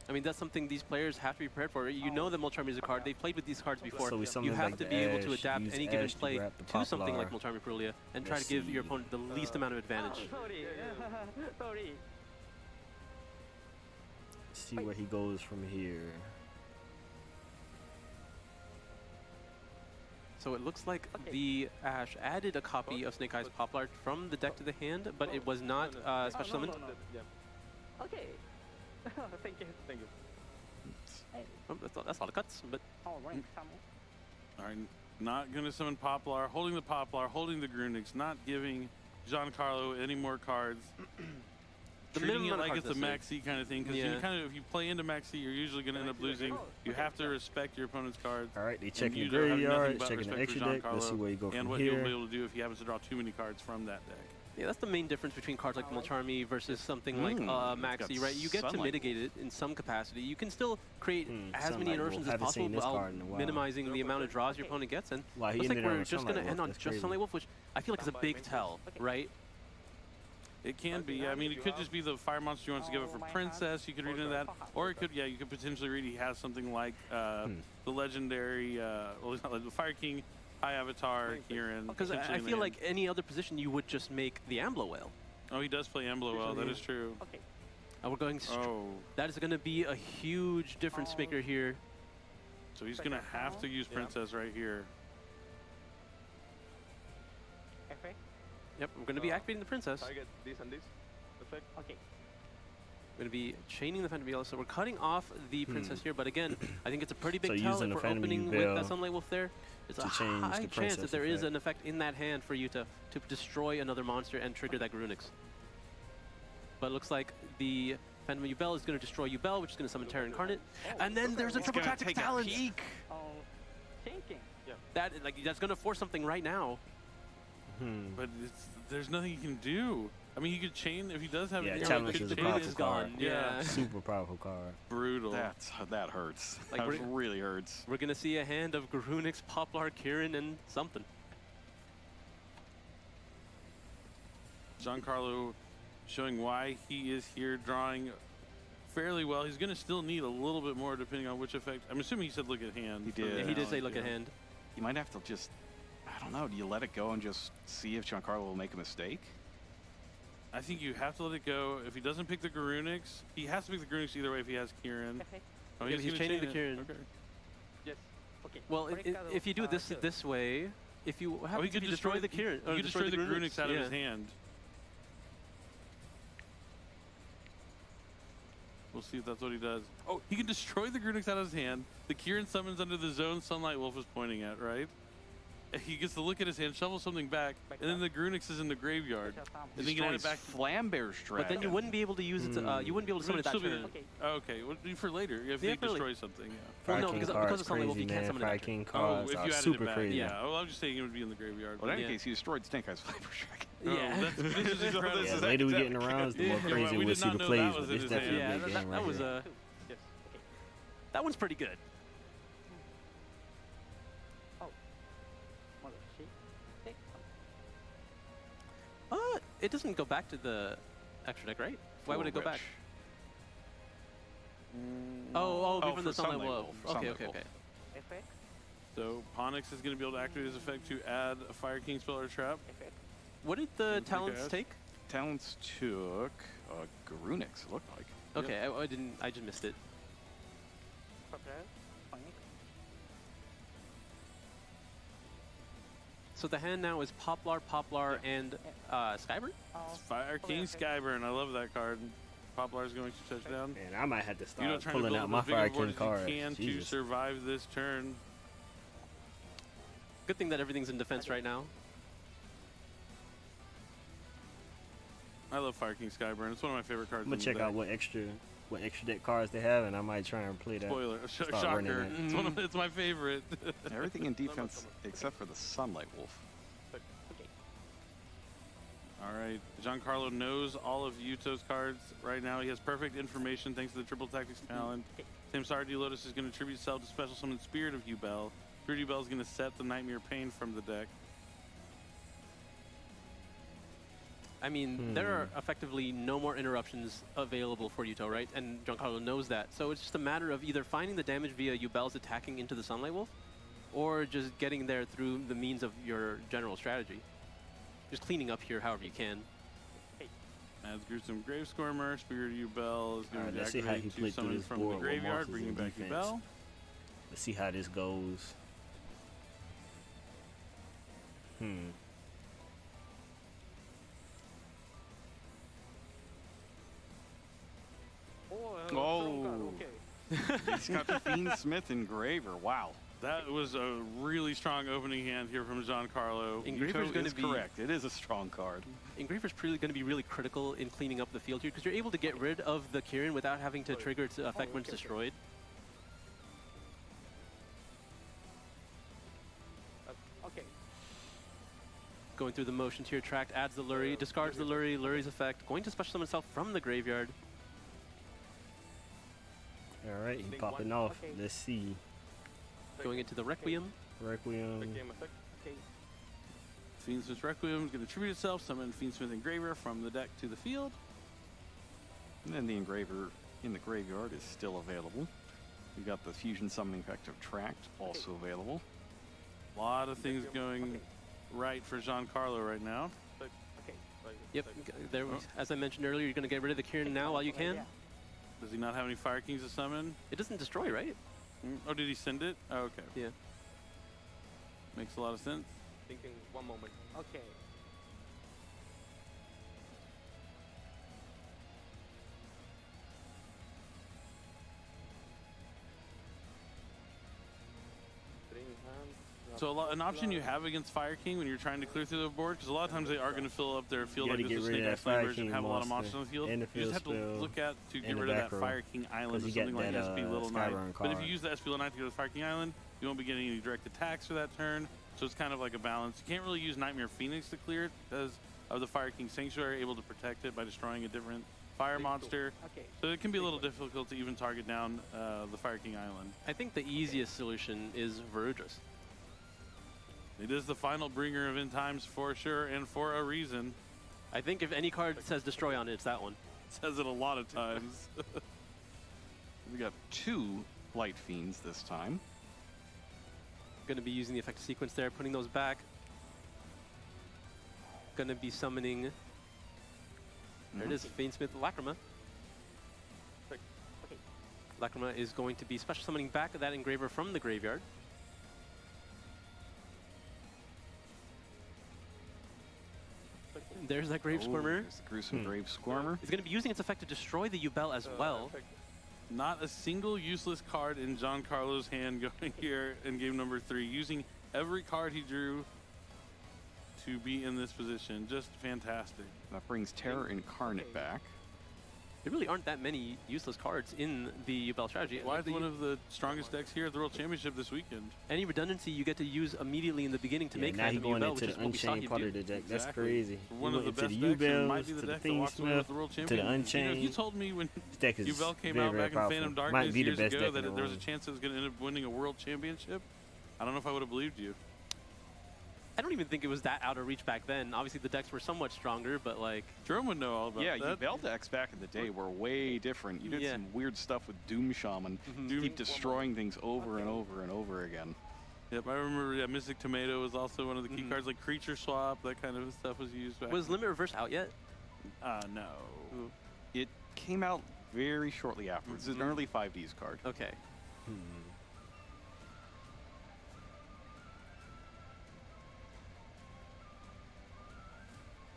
I mean, that's something these players have to be prepared for. You know that Molcharmy is a card. They've played with these cards before. So we You summon have like to the be able to Ash, adapt use any given Ash to play grab the to something like Poplar. Molcharmy Perulia and try Let's to give see. your opponent the least amount of advantage. Sorry. Sorry. See where he goes from here. So it looks like Okay. the Ash added a copy of Snake Eyes Poplar from the deck to the hand, but it was not special summoned. Yeah. Okay. Thank you. Thank you. Hey. Oh, that's a lot of cuts, but Oh, rank some. All right, not going to summon Poplar, holding the Poplar, holding the Grunix, not giving Giancarlo any more cards. The Treating minimum it amount of like cards it's a necessary. max C kind of thing, because Yeah. if you play into max C, you're usually going to end up losing. You have to respect your opponent's cards. All right, they checking the Yugioh having nothing graveyard, but checking the respect extra for deck. Let's see Giancarlo where you go and from what he'll be here. able to do if he happens to draw too many cards from that deck. yeah, that's the main difference between cards like Molcharmy versus something like it's Maxi, got right? You get to sunlight. mitigate it in some capacity. You can still create as Sunlight many Wolf. interruptions as Haven't possible seen this while card in a while. minimizing the amount of draws your opponent gets. And Wow, he looks like ended on we're a just going to Sunlight end Wolf. on That's just crazy. Sunlight Wolf, which I feel like is a big tell, right? It can be. I mean, it could just be the fire monster you want to give it for Princess. You could read into that, or it could, yeah, you could potentially read he has something like the legendary, well, it's not the Fire King, High Avatar, Kieran. Because potentially I in the feel hand. like any other position you would just make the Amblo Whale. Oh, he does play Emblo well. That is true. Okay. And we're going. Oh, That is going to be a huge difference maker here. so he's gonna have to use Princess right here. Effect. Yep, I'm going to be activating the Princess. Target this and this effect. Okay. Going to be chaining the Phantom Yellow, so we're cutting off the Princess here, but again, I think it's a pretty big So tell using if the we're Phantom opening with Yubel that Sunlight Wolf there. It's a to change high the chance Princess that there is effect. an effect in that hand for you to destroy another monster and trigger that Grunix. But it looks like the Phantom Yubel is going to destroy Yubel, which is going to summon Terra Incarnate. And then there's a He's triple gonna tactic take a talent. peek. Oh, thinking. That's going to force something right now. But there's nothing he can do. I mean, he could chain if he does have. Yeah, an challenge he is a could powerful chain card. his gun. Yeah, Super powerful card. brutal. That hurts. Like, That really hurts. We're going to see a hand of Grunix, Poplar, Kieran, and something. Giancarlo showing why he is here, drawing fairly well. He's going to still need a little bit more depending on which effect. I'm assuming he said look at hand. He did. Yeah, he did say look Yeah. at hand. You might have to just, I don't know, do you let it go and just see if Giancarlo will make a mistake? I think you have to let it go. If he doesn't pick the Garunix, he has to pick the Garunix either way if he has Kieran. Oh, Yeah, he's gonna chaining chain the it. Kieran. Okay. Yes. Okay. Well, Break out if you do of, this kill. this way, if you Oh, have he could destroy the Kieran, He or could destroy the Garunix out of yeah. his hand. We'll see if that's what he does. Oh, he can destroy the Grunix out of his hand. The Kieran summons under the zone Sunlight Wolf is pointing at, right? He gets to look at his hand, shovel something back, and then the Grunix is in the graveyard. And then he can add it back. Flambear's Dragon. But then you wouldn't be able to use it. You wouldn't be able to summon it that Still be- turn. Okay. Oh, okay, well, for later. If Yeah, he for later. destroys something, yeah. Well, Fire no, King because cards of Sunlight Wolf, crazy, you can't man. summon it Fire that King Oh, cards if are you added super it back, crazy. yeah. Well, I was just saying it would be in the graveyard. Well, in any Yeah. case, he destroyed Snake Eyes Flambear's Dragon. Yeah. This is incredible. Yeah, is the later we get in the academic. rounds, the more Yeah. crazy We we'll did see not the know plays. that was But in it's his definitely hand. a Yeah, big that, game that right was here. Yes. Okay. that one's pretty good. Mother sheep. Okay. It doesn't go back to the extra deck, right? Why would it go back? Oh, Oh, from the for Sunlight Sunlight Wolf. Wolf. Okay, Sunlight okay, Wolf. okay. Effect. So Ponix is going to be able to activate his effect to add a Fire King spell or trap. Effect. What did the Think talents I- take? Talents took Garunix, it looked like. Okay, I didn't. I just missed it. Popular. Onyx. So the hand now is Poplar, and Skybird. Fire King okay. Skyburn. I love that card. Poplar's going to touchdown. Man, I might have to You know, start trying to pulling build out up my as big Fire of a board King as you cards. can to Jesus. survive this turn. Good thing that everything's in defense right now. I love Fire King Skyburn. It's one of my favorite cards. I'm gonna in check the out deck. what extra deck cards they have, and I might try and play that. Spoiler. Start running Shocker. it. It's, one of, it's my favorite. Everything in defense except for the Sunlight Wolf. Okay. All right. Giancarlo knows all of Yuto's cards right now. He has perfect information thanks to the triple tactics talent. Samsara D. Lotus is going to tribute self to special summon Spirit of Yubel. Spirit of Yubel is going to set the Nightmare Pain from the deck. I mean, there are effectively no more interruptions available for Yuto, right? And Giancarlo knows that. So it's just a matter of either finding the damage via Yubel's attacking into the Sunlight Wolf, or just getting there through the means of your general strategy. Just cleaning up here however you can. As Gruesome Grave Squirmer, Spirit of Yubel is going Alright, to let's see how he activate to played through summon this from the board with graveyard, monsters bringing in back defense. Yubel. Let's see how this goes. Oh. Okay. He's got the Fiend Smith Engraver. Wow. That was a really strong opening hand here from Giancarlo. Engraver's Yuto going is to be correct. It is a strong card. Engraver's going to be really critical in cleaning up the field here because you're able to get rid of the Kieran without having to trigger its effect when it's destroyed. Okay. Going through the motions here, tracked, adds the Lurie, discards the Lurie, Lurie's effect, going to special summon himself from the graveyard. All right, he Think popping one. off. Okay. Let's see. Going into the Requiem. Requiem. Big game effect. Okay. Fiendsmith Requiem is going to tribute itself, summon Fiendsmith Engraver from the deck to the field. And then the Engraver in the graveyard is still available. We got the Fusion Summoning effect of Tract also available. A lot of things going right for Giancarlo right now. Okay. Yep, there. As I mentioned earlier, you're going to get rid of the Kieran now while you can. Yeah. Does he not have any Fire Kings to summon? It doesn't destroy, right? Oh, did he send it? Oh, okay. Yeah. Makes a lot of sense. Thinking one moment. Okay. So an option you have against Fire King when you're trying to clear through the board, because a lot of times they are going to fill up their field gotta like this get is rid Snake of that Eyes Fire version, King have a lot of monster monsters on the field. and the You just have field to spell look at to get and the rid of back that row. Fire King Island or 'Cause you something got like that, SP Little Knight. Skyburn But if card. you use the SP Little Knight to go to the Fire King Island, you won't be getting any direct attacks for that turn. So it's kind of like a balance. You can't really use Nightmare Phoenix to clear it because of the Fire King Sanctuary, able to protect it by destroying a different fire monster. Okay. So it can be a little difficult to even target down the Fire King Island. I think the easiest solution is Varudras. It is the final bringer of End Times for sure, and for a reason. I think if any card says destroy on it, it's that one. Says it a lot of times. We got 2 Light Fiends this time. Going to be using the effective sequence there, putting those back. Going to be summoning. There it is, Fiendsmith Lacrima. Okay. Lacrima is going to be special summoning back that engraver from the graveyard. There's that Grave Squirmer. There's the gruesome Grave Squirmer. It's going to be using its effect to destroy the Yubel as well. Effect. Not a single useless card in Giancarlo's hand going here in game number 3, using every card he drew to be in this position. Just fantastic. That brings Terror Incarnate back. There really aren't that many useless cards in the Yubel strategy. Why is one of the strongest decks here at the World Championship this weekend? Any redundancy you get to use immediately in the beginning to Yeah, make now he's Phantom going Yubel, into which is the what we saw Unchained him part do. of the deck. That's Exactly. crazy. One of the best the decks, and might Yubels, be the to the deck to watch win Fiendsmith, at the World to the Championship. Unchained. You told me when This deck is Yubel came very, out very back in powerful. Phantom Might Darkness be the years best ago deck in that the there was a room. chance it was going to end up winning a World Championship. I don't know if I would have believed you. I don't even think it was that out of reach back then. Obviously, the decks were somewhat stronger, but like, Jerome would know all about Yeah, that. Yubel decks back in the day were way different. You did Yeah. some weird stuff with Doom Shaman. Keep destroying things over and over and over again. Yep, I remember Mystic Tomato was also one of the key cards, like Creature Swap, that kind of stuff was used back. was Limit Reverse out yet? No. It came out very shortly afterwards. It's an early 5Ds card. Okay.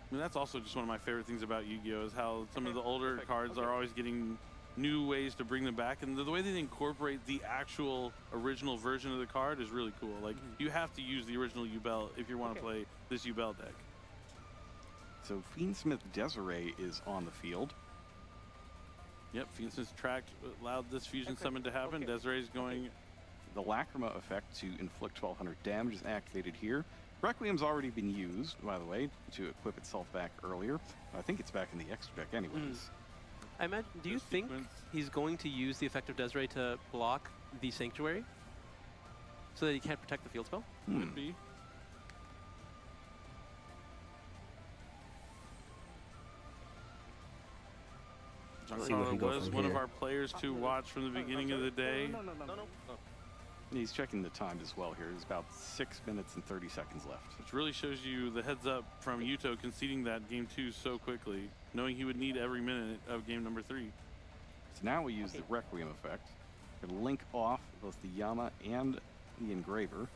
I mean, that's also just one of my favorite things about Yu-Gi-Oh! Is how some of the older cards are always getting new ways to bring them back, and the way they incorporate the actual original version of the card is really cool. Like, you have to use the original Yubel if you want to play this Yubel deck. So Fiendsmith Desiree is on the field. Yep, Fiendsmith's tracked, allowed this fusion summon to happen. Desiree's going... The Lacrima effect to inflict 1200 damage is activated here. Requiem's already been used, by the way, to equip itself back earlier. I think it's back in the extra deck anyways. I imagine, do you This think sequence. he's going to use the effect of Desiree to block the Sanctuary so that he can't protect the field spell? Could be. See where he Giancarlo go was from one of here. our players to watch from the beginning of the day. No. He's checking the time as well here. There's about 6 minutes and 30 seconds left. Which really shows you the heads up from Yugioh conceding that game 2 so quickly, knowing he would need every minute of game number 3. So now we use the Requiem effect to link off both the Yama and the Engraver.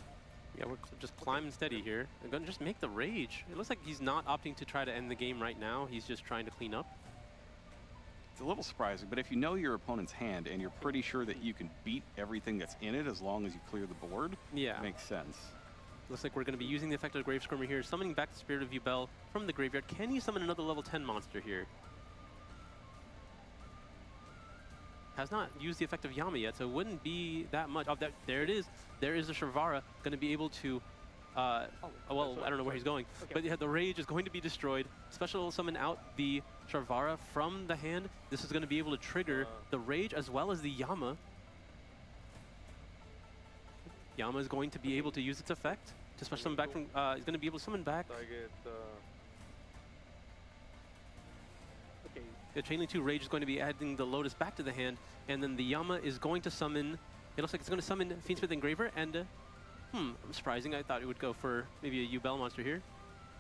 Yeah, we're just climbing steady here. I'm going to just make the Rage. It looks like he's not opting to try to end the game right now. He's just trying to clean up. It's a little surprising, but if you know your opponent's hand and you're pretty sure that you can beat everything that's in it as long as you clear the board, Yeah. it makes sense. Looks like we're going to be using the effect of Grave Squirmer here, summoning back the Spirit of Yubel from the graveyard. Can he summon another level 10 monster here? Has not used the effect of Yama yet, so it wouldn't be that much. Oh, there it is. There is a Sharvara going to be able to, well, I don't know where he's going, but yeah, the Rage is going to be destroyed. Special summon out the Sharvara from the hand. This is going to be able to trigger the Rage as well as the Yama. Yama is going to be able to use its effect to special summon back from, he's going to be able to summon back. Target. The Chain Link 2 Rage is going to be adding the Lotus back to the hand, and then the Yama is going to summon, it looks like it's going to summon Fiendsmith Engraver, and, surprising, I thought it would go for maybe a Yubel monster here.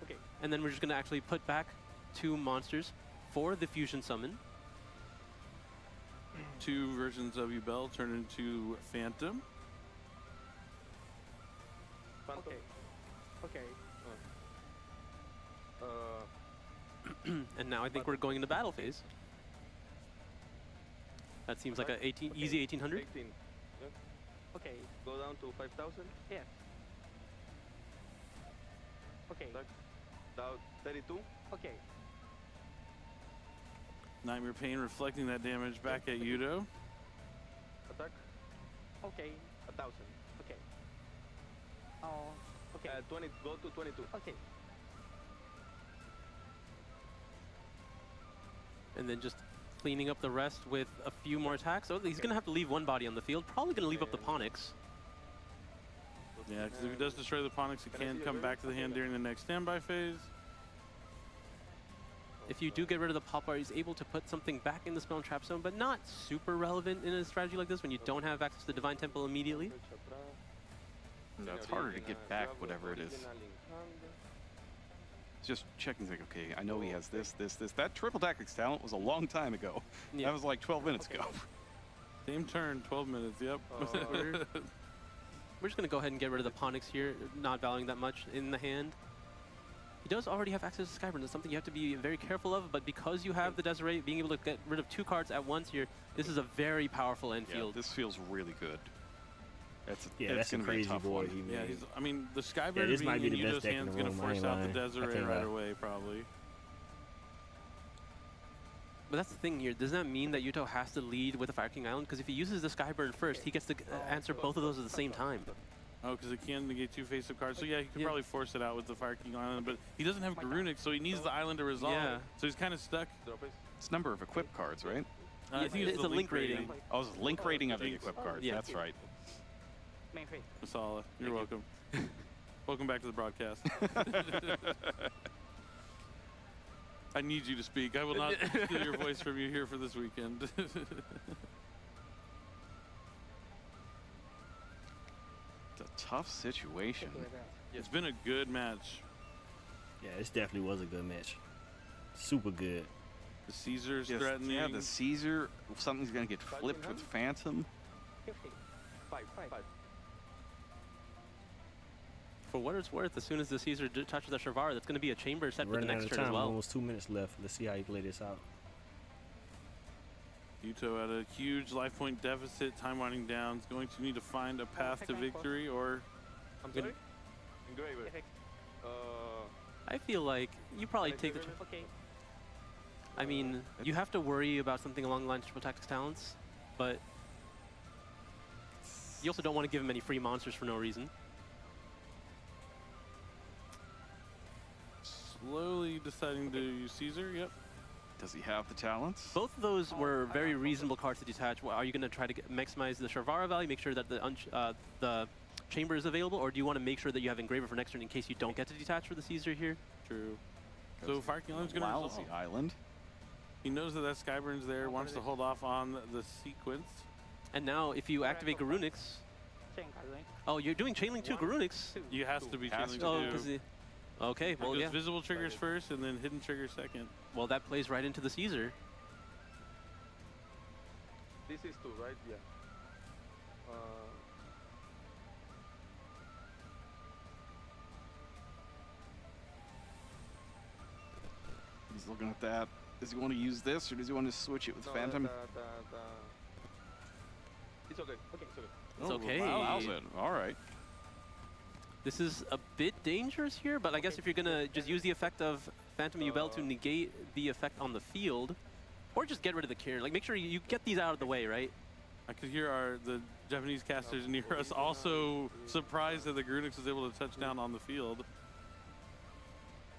Okay. And then we're just going to actually put back 2 monsters for the Fusion Summon. 2 versions of Yubel turn into Phantom. Phantom. Okay. And now I think we're going into battle phase. That seems like a easy 1800. 18. Okay. Go down to 5,000. Yeah. Okay. Attack. Down 32. Okay. Nightmare Pain reflecting that damage back at Yugioh. Attack. Okay. 1,000. Okay. Oh. Okay. 20. Go to 22. Okay. And then just cleaning up the rest with a few more attacks. So he's going to have to leave one body on the field. Probably going to leave up the Ponix. Yeah, because if he does destroy the Ponix, it can come back to the hand during the next standby phase. If you do get rid of the pop bar, he's able to put something back in the spell and trap zone, but not super relevant in a strategy like this when you don't have access to Divine Temple immediately. Yeah, it's harder to get back whatever it is. Just checking, like, okay, I know he has this. That triple tactics talent was a long time ago. Yeah. That was like 12 minutes ago. Same turn, 12 minutes, yep. We're just going to go ahead and get rid of the Ponix here, not valuing that much in the hand. He does already have access to Skyburn. That's something you have to be very careful of, but because you have the Desiree, being able to get rid of 2 cards at once here, this is a very powerful end Yeah, field. this feels really good. That's That's a gonna be a crazy tough boy. one. He Yeah, made. I mean, the Skyburn this might being be in the best Yugioh's deck in hands the going to room, I force ain't out the lying. I Desiree can't right lie. away, probably. But that's the thing here. Does that mean that Yugioh has to lead with a Fire King Island? Because if he uses the Skyburn first, he gets to answer both of those at the same time. Oh, because it can negate 2 face-up cards. So yeah, he could Yeah. probably force it out with the Fire King Island, but he doesn't have Garunic, so he needs the island to resolve. Yeah. So he's kind of stuck. Drop it. It's number of equip cards, right? I think it's It's the a link rating. Oh, it's link rating of the Jinx. equip cards. Yeah. That's right. Main phase. Masala, you're welcome. Welcome back to the broadcast. I need you to speak. I will not steal your voice from you here for this weekend. It's a tough situation. It's been a good match. Yeah, this definitely was a good match. Super good. The Caesar's Yes, threatening. yeah, the Caesar, something's gonna get flipped with Phantom. 50. 5. 5. For what it's worth, as soon as the Caesar touches the Shavara, that's going to be a chamber set for the Running out next of turn as time. well. Almost 2 minutes left. Let's see how you play this out. Yugioh at a huge life point deficit, time winding down. Is going to need to find a path to victory, or I'm Good. sorry? Engraver. Effect. I feel like you probably take the... Okay. I mean, you have to worry about something along the lines of triple tactics talents, but you also don't want to give him any free monsters for no reason. slowly deciding to use Caesar. Yep. Does he have the talents? Both of those were very reasonable cards to detach. Are you going to try to maximize the Sharvara value, make sure that the chamber is available, or do you want to make sure that you have Engraver for next turn in case you don't get to detach for the Caesar here? True. So Fire King Island's going to Lousy island. He knows that Skyburn's there, wants to hold off on the sequence. And now, if you activate Garunix... Oh, you're doing Chainlink 2 Garunix? You has to be Has Chainlink to. Oh, too. because... Okay, well, Because yeah. visible triggers first and then hidden triggers second. Well, that plays right into the Caesar. This is 2, right? Yeah. He's looking at that. Does he want to use this, or does he want to switch it with No, Phantom? It's okay. Okay, it's okay. It's okay. Allows it. All right. This is a bit dangerous here, but I guess if you're going to just use the effect of Phantom Yubel to negate the effect on the field, or just get rid of the Kirin. Like, make sure you get these out of the way, right? I could hear the Japanese casters near us also surprised that the Grunix was able to touch down on the field.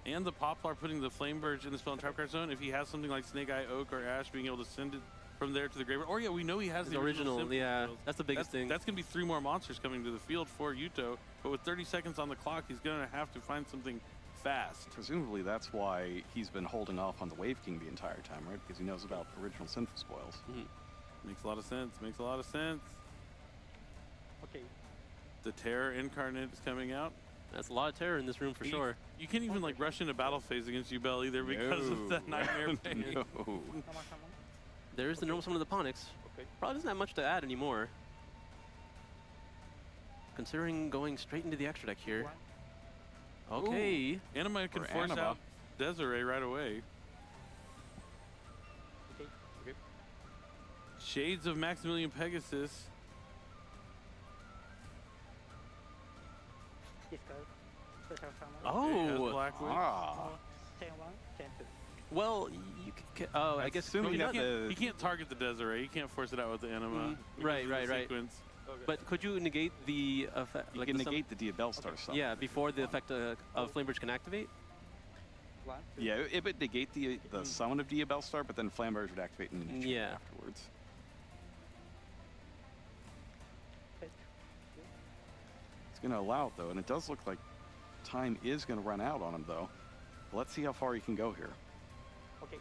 And the Poplar putting the Flame Burst in the spell and trap card zone. If he has something like Snake Eye, Oak, or Ash, being able to send it from there to the graveyard. Or yeah, we know he has His the original Symphony yeah. field. That's the biggest thing. That's going to be 3 more monsters coming to the field for Yugioh. But with 30 seconds on the clock, he's going to have to find something fast. Presumably that's why he's been holding off on the Wave King the entire time, right? Because he knows about original Sinful Spoils. Makes a lot of sense. Makes a lot of sense. Okay. The Terror Incarnate is coming out. That's a lot of terror in this room for sure. You can't even like rush into battle phase against Yubel either because of that Nightmare Pain. No. There is the normal summon of the Ponix. Okay. Probably doesn't have much to add anymore. Considering going straight into the extra deck here. Okay. Anima can Or force Anima. out Desiree right away. Okay. Okay. Shades of Maximilian Pegasus. Discard. Special summon. Oh, Blackwood. Ah. Chain 1, chain 2. well, you can. Oh, I guess. Assuming He that can't, he can't target the Desiree. He can't force it out with the Anima. Right, because of right, the right. sequence. Okay. But could you negate the effect? You like can the sum- negate the Diabell Star summon. Yeah, before the effect of Flamebridge can activate. 1, 2. Yeah, it would negate the summon of Diabell Star, but then Flamberge would activate in the Yeah. afterwards. Hit. It's going to allow it, though, and it does look like time is going to run out on him, though. Let's see how far he can go here. Okay.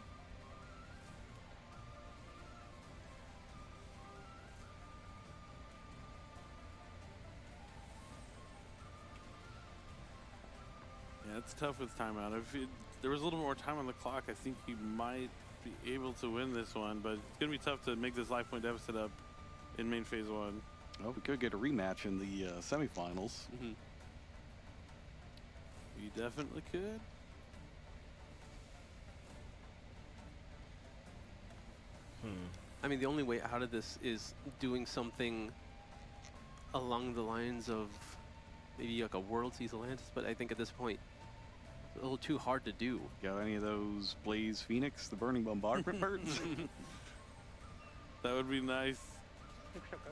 Yeah, it's tough with timeout. If there was a little more time on the clock, I think he might be able to win this one, but it's going to be tough to make this life point deficit up in main phase 1. Oh, we could get a rematch in the semifinals. You definitely could. I mean, the only way out of this is doing something along the lines of maybe like a World Seas Atlantis, but I think at this point, it's a little too hard to do. Got any of those Blaze Phoenix, the Burning Bombardment birds? That would be nice. Extra go.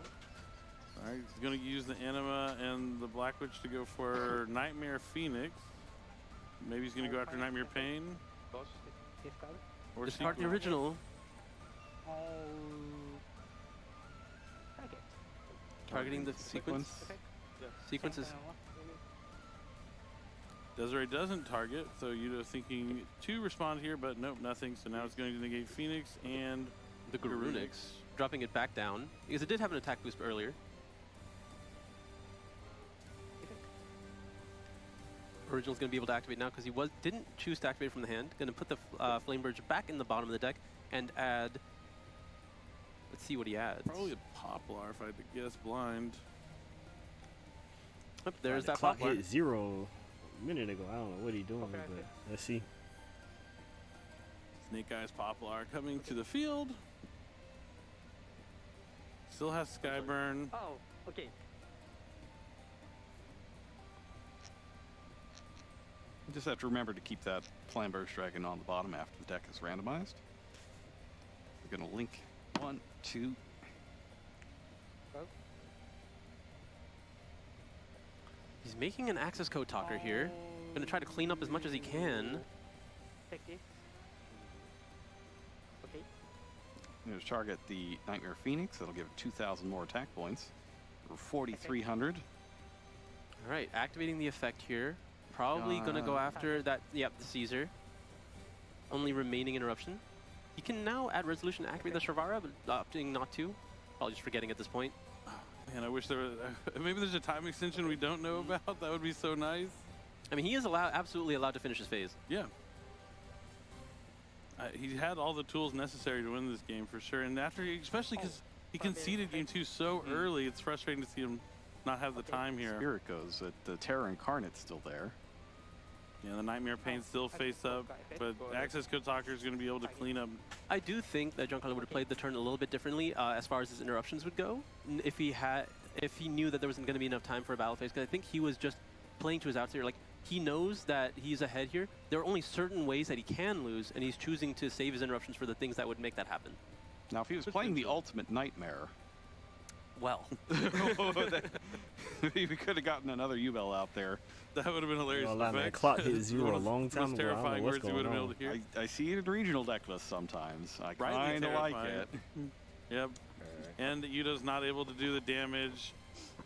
All right, he's going to use the Anima and the Black Witch to go for Nightmare Phoenix. Maybe he's going to go after Nightmare Pain. Boss. Discard. Or Discard the Sequel. original, Oh. Target. targeting the sequence. Effect. Sequences. Chain 1. Desiree doesn't target, so Yugioh thinking to respond here, but nope, nothing. So now it's going to negate Phoenix and The Garunix, dropping it back down because it did have an attack boost earlier. Original's going to be able to activate now because he didn't choose to activate from the hand. Going to put the Flamebridge back in the bottom of the deck and add. Let's see what he adds. probably a Poplar if I had to guess blind. Yep, there's The that clock Poplar. hit 0 a minute ago. I don't know what he's doing, Okay, but okay. let's see. Snake Eyes Poplar coming to the field. Still has Skyburn. Oh, okay. You just have to remember to keep that Flamberge Dragon on the bottom after the deck is randomized. We're going to link 1, 2. He's making an access code talker here. Going to try to clean up as much as he can. Take this. Okay. There's target the Nightmare Phoenix. That'll give it 2,000 more attack points. For 4,300. All right, activating the effect here. Probably going to go after that. Yep, the Caesar. Only remaining interruption. He can now add resolution to activate the Shavara, but opting not to. Probably just forgetting at this point. Man, I wish there was. Maybe there's a time extension we don't know about. That would be so nice. I mean, he is absolutely allowed to finish his phase. Yeah. He had all the tools necessary to win this game for sure. And after, especially because he conceded game 2 so early, it's frustrating to see him not have the time here. Spirit goes. The Terror Incarnate's still there. Yeah, the Nightmare Pain still face up, but Access Code Talker is going to be able to clean up. I do think that Giancarlo would have played the turn a little bit differently as far as his interruptions would go. If he knew that there wasn't going to be enough time for a battle phase, because I think he was just playing to his outsider. Like, he knows that he's ahead here. There are only certain ways that he can lose, and he's choosing to save his interruptions for the things that would make that happen. Now, if he was playing the Ultimate Nightmare, Well, we could have gotten another Yubel out there. That would have been hilarious. Well, the effect. clock hit One 0 a of long the time most ago. I don't know terrifying what's words he would going have been able on. to hear. I see it in regional deck lists sometimes. I Rightly kind of like terrifying. it. Yep. And Yudough's not able to do the damage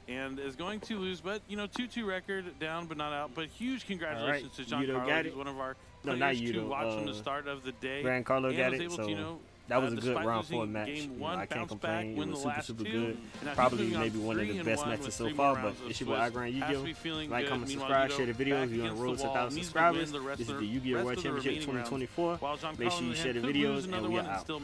and is going to lose, but, you know, 2-2 record, down but not out. But huge congratulations to Yugioh Giancarlo. got He's it. one of our No, not players to Yugioh, watch from the start of the day. Giancarlo and got was it, able so to, you know, that was a good despite round 4 losing match. Game You know, 1, I can't bounce back, complain. It win was the last super 2. good. And now he's Probably moving on maybe one of the 3-1 best with matches so 3 far, more but rounds of it's your boy Swiss. Agran Has to Yugioh. be feeling Like, good. comment, Meanwhile, subscribe, Yugioh share the back videos. We're on against the road the to wall, 1,000 needs to subscribers. win the rest This is of the the Yu-Gi-Oh! rest World of the Championship remaining rounds. 2024. While Giancarlo Make sure you in share the hand could lose videos, and another we one are out. still